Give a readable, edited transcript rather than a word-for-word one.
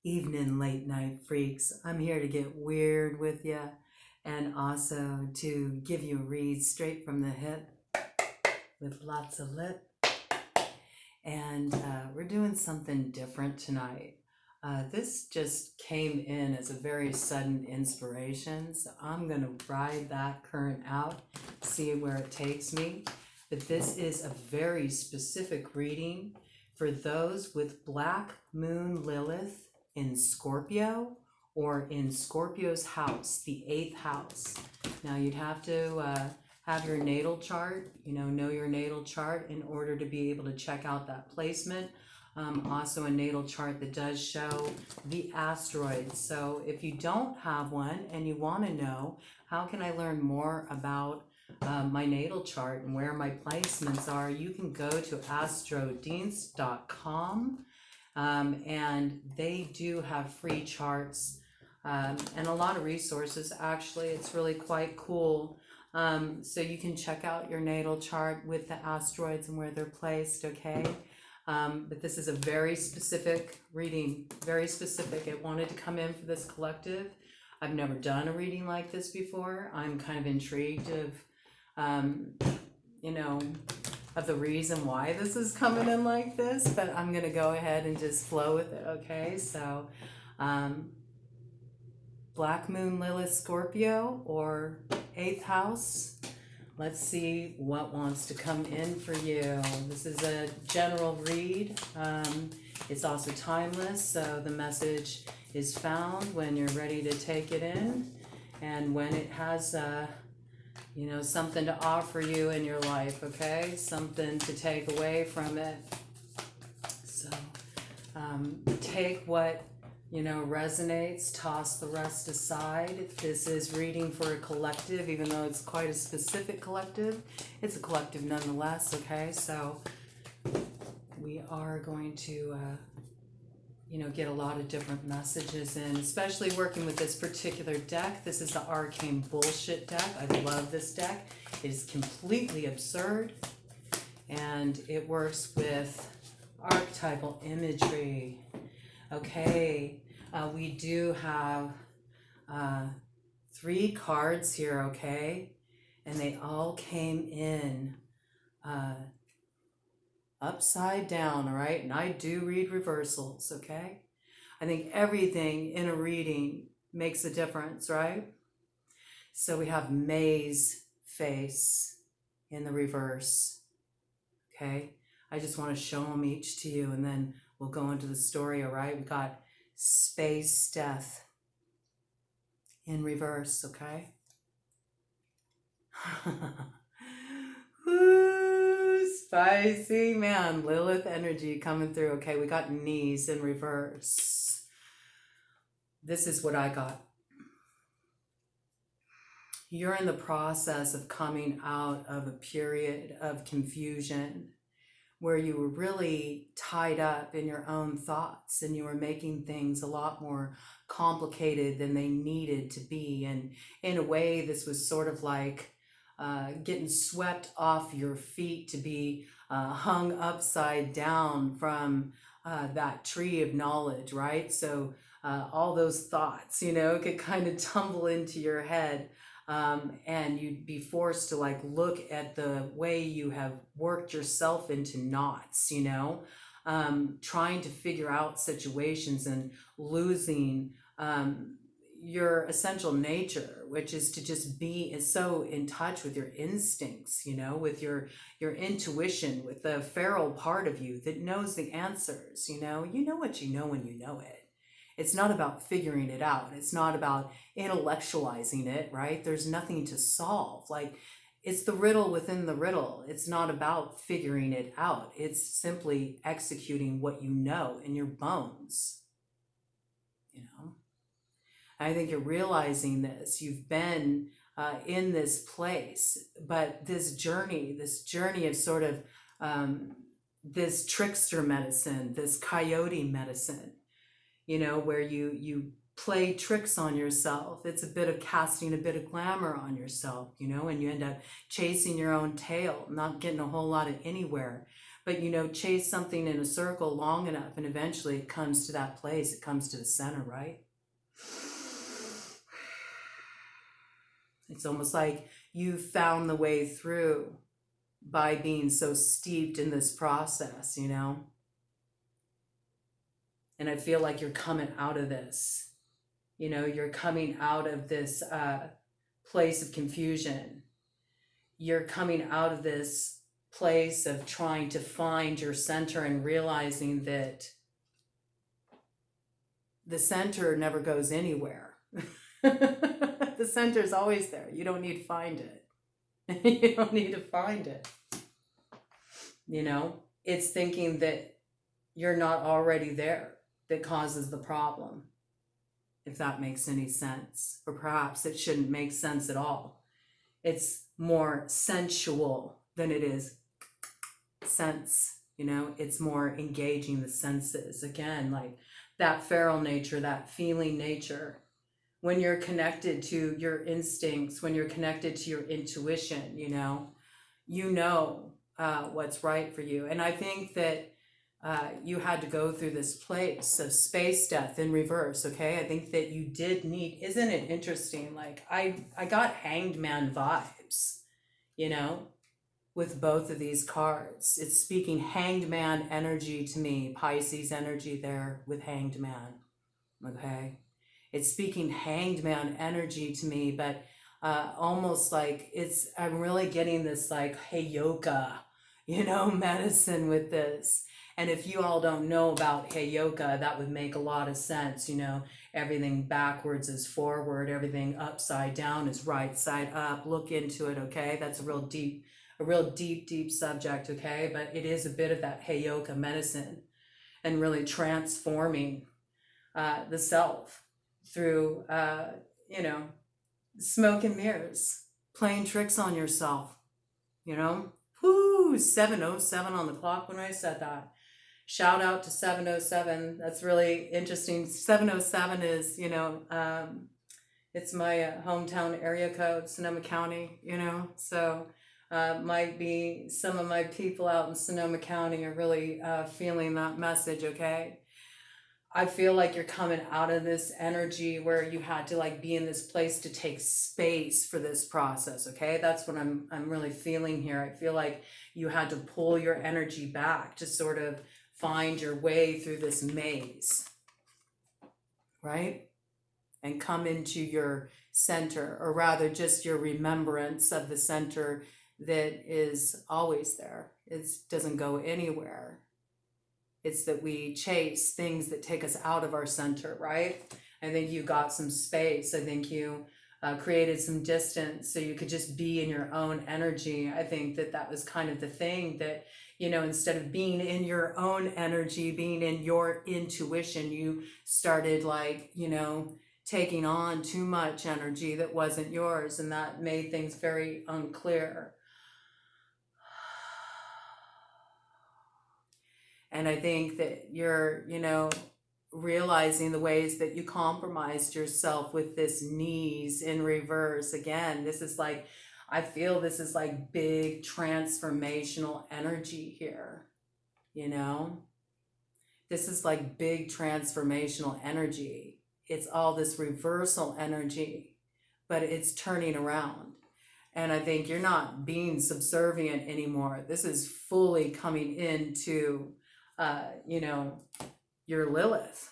evening late night freaks. I'm here to get weird with you and also to give you a read straight from the hip with lots of lip. And we're doing something different tonight. This just came in as a very sudden inspiration, so I'm going to ride that current out, see where it takes me. But this is a very specific reading for those with Black Moon Lilith in Scorpio or in Scorpio's house, the 8th house. Now you'd have to have your natal chart, know your natal chart in order to be able to check out that placement. Also a natal chart that does show the asteroids. So if you don't have one and you want to know, how can I learn more about my natal chart and where my placements are, you can go to astrodienst.com. And they do have free charts and a lot of resources. Actually, it's really quite cool. So you can check out your natal chart with the asteroids and where they're placed, okay? But this is a very specific reading, very specific. It wanted to come in for this collective. I've never done a reading like this before. I'm kind of intrigued of the reason why this is coming in like this, but I'm going to go ahead and just flow with it, okay? So, Black Moon Lilith Scorpio or 8th house. Let's see what wants to come in for you. This is a general read. It's also timeless, so the message is found when you're ready to take it in and when it has something to offer you in your life, okay? Something to take away from it. So take what, resonates, toss the rest aside. This is reading for a collective, even though it's quite a specific collective. It's a collective nonetheless, okay? So we are going to, get a lot of different messages in, especially working with this particular deck. This is the Arcane Bullshit deck. I love this deck. It is completely absurd, and it works with archetypal imagery. Okay, we do have 3 cards here, okay? And they all came in upside down, all right? And I do read reversals, okay? I think everything in a reading makes a difference, right? So we have May's face in the reverse, okay? I just want to show them each to you, and then we'll go into the story, all right? We got Space Death in reverse, okay? Ooh, spicy, man. Lilith energy coming through. Okay, we got knees in reverse. This is what I got. You're in the process of coming out of a period of confusion where you were really tied up in your own thoughts and you were making things a lot more complicated than they needed to be. And in a way, this was sort of like getting swept off your feet to be hung upside down from that tree of knowledge, right? So all those thoughts, could kind of tumble into your head. And you'd be forced to look at the way you have worked yourself into knots, trying to figure out situations and losing your essential nature, which is to just be so in touch with your instincts, with your intuition, with the feral part of you that knows the answers, you know what you know when you know it. It's not about figuring it out. It's not about intellectualizing it, right? There's nothing to solve. It's the riddle within the riddle. It's not about figuring it out. It's simply executing what you know in your bones, I think you're realizing this. You've been in this place, but this journey of sort of this trickster medicine, this coyote medicine, where you play tricks on yourself. It's a bit of casting a bit of glamour on yourself, and you end up chasing your own tail, not getting a whole lot of anywhere. But, you know, chase something in a circle long enough and eventually it comes to that place. It comes to the center, right? It's almost like you found the way through by being so steeped in this process, you know? And I feel like you're coming out of this. You know, you're coming out of this place of confusion. You're coming out of this place of trying to find your center and realizing that the center never goes anywhere. The center is always there. You don't need to find it. You don't need to find it. You know, it's thinking that you're not already there that causes the problem, if that makes any sense. Or perhaps it shouldn't make sense at all. It's more sensual than it is sense, you know? It's more engaging the senses. Again, like that feral nature, that feeling nature. When you're connected to your instincts, when you're connected to your intuition, you know what's right for you. And I think that you had to go through this place of space death in reverse, okay? I think that you did need, isn't it interesting? Like I got Hanged Man vibes, you know, with both of these cards. It's speaking Hanged Man energy to me, Pisces energy there with Hanged Man, okay? It's speaking Hanged Man energy to me, but almost like I'm really getting this like heyoka, you know, medicine with this. And if you all don't know about heyoka, that would make a lot of sense. You know, everything backwards is forward, everything upside down is right side up. Look into it, okay? That's a real deep subject, okay? But it is a bit of that heyoka medicine and really transforming the self through, you know, smoke and mirrors, playing tricks on yourself, you know? Whoo, 7:07 on the clock when I said that. Shout out to 7:07. That's really interesting. 7:07 is, you know, it's my hometown area code, Sonoma County, you know? So might be some of my people out in Sonoma County are really feeling that message, okay? I feel like you're coming out of this energy where you had to like be in this place to take space for this process, okay? That's what I'm really feeling here. I feel like you had to pull your energy back to sort of find your way through this maze, right? And come into your center, or rather just your remembrance of the center that is always there. It doesn't go anywhere. It's that we chase things that take us out of our center, right? I think you got some space. I think you created some distance so you could just be in your own energy. I think that was kind of the thing that, you know, instead of being in your own energy, being in your intuition, you started like, you know, taking on too much energy that wasn't yours, and that made things very unclear. And I think that you're, you know, realizing the ways that you compromised yourself with this knees in reverse. Again, this is like, I feel this is like big transformational energy here, you know? This is like big transformational energy. It's all this reversal energy, but it's turning around. And I think you're not being subservient anymore. This is fully coming into, you know, your Lilith,